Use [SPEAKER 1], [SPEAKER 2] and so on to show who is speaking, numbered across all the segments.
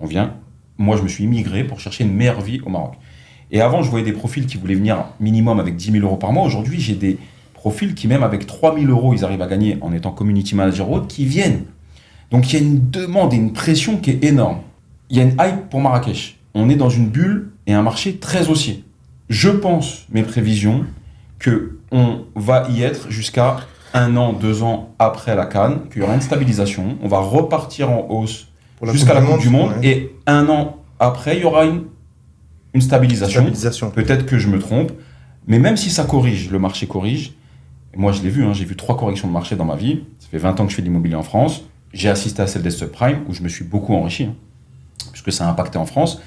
[SPEAKER 1] On vient, moi je me suis immigré pour chercher une meilleure vie au Maroc. Et avant, je voyais des profils qui voulaient venir minimum avec 10 000 euros par mois. Aujourd'hui, j'ai des profils qui, même avec 3 000 euros, ils arrivent à gagner en étant community manager ou autre, qui viennent. Donc il y a une demande et une pression qui est énorme. Il y a une hype pour Marrakech. On est dans une bulle et un marché très haussier. Je pense, mes prévisions, qu'on va y être jusqu'à 1 an, 2 ans après la CAN, qu'il y aura une stabilisation, on va repartir en hausse jusqu'à la Coupe du Monde,
[SPEAKER 2] ouais.
[SPEAKER 1] et 1 an après, il y aura une stabilisation. Peut-être que je me trompe, mais même si ça corrige, le marché corrige, et moi je l'ai vu, j'ai vu 3 corrections de marché dans ma vie, ça fait 20 ans que je fais de l'immobilier en France, j'ai assisté à celle des subprimes, où je me suis beaucoup enrichi, puisque ça a impacté en France.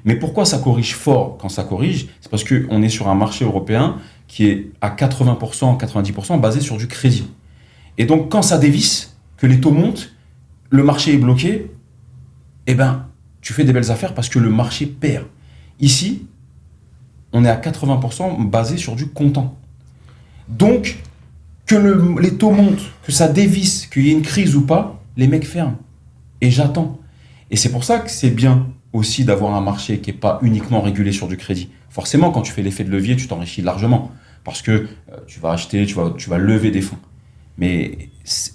[SPEAKER 1] Mais pourquoi ça corrige fort quand ça corrige? C'est parce qu'on est sur un marché européen qui est à 80%, 90% basé sur du crédit. Et donc quand ça dévisse, que les taux montent, le marché est bloqué, eh ben, tu fais des belles affaires parce que le marché perd. Ici, on est à 80% basé sur du comptant. Donc, que les taux montent, que ça dévisse, qu'il y ait une crise ou pas, les mecs ferment. Et j'attends. Et c'est pour ça que c'est bien aussi d'avoir un marché qui n'est pas uniquement régulé sur du crédit. Forcément, quand tu fais l'effet de levier, tu t'enrichis largement. Parce que tu vas acheter, tu vas lever des fonds. Mais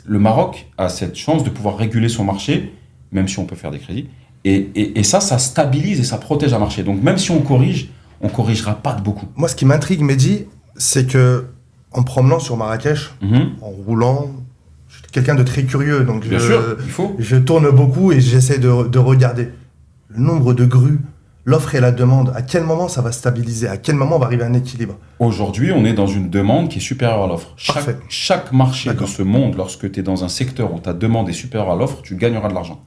[SPEAKER 1] le Maroc a cette chance de pouvoir réguler son marché, même si on peut faire des crédits. Et ça stabilise et ça protège un marché. Donc même si on corrigera pas de beaucoup.
[SPEAKER 2] Moi, ce qui m'intrigue, Mehdi, c'est que en promenant sur Marrakech, en roulant, je suis quelqu'un de très curieux, donc
[SPEAKER 1] Bien sûr, il faut.
[SPEAKER 2] Je tourne beaucoup et j'essaie de regarder le nombre de grues, l'offre et la demande. À quel moment ça va stabiliser? À quel moment on va arriver à un équilibre?
[SPEAKER 1] Aujourd'hui, on est dans une demande qui est supérieure à l'offre.
[SPEAKER 2] Parfait.
[SPEAKER 1] Chaque marché
[SPEAKER 2] D'accord.
[SPEAKER 1] de ce monde, lorsque tu es dans un secteur où ta demande est supérieure à l'offre, tu gagneras de l'argent.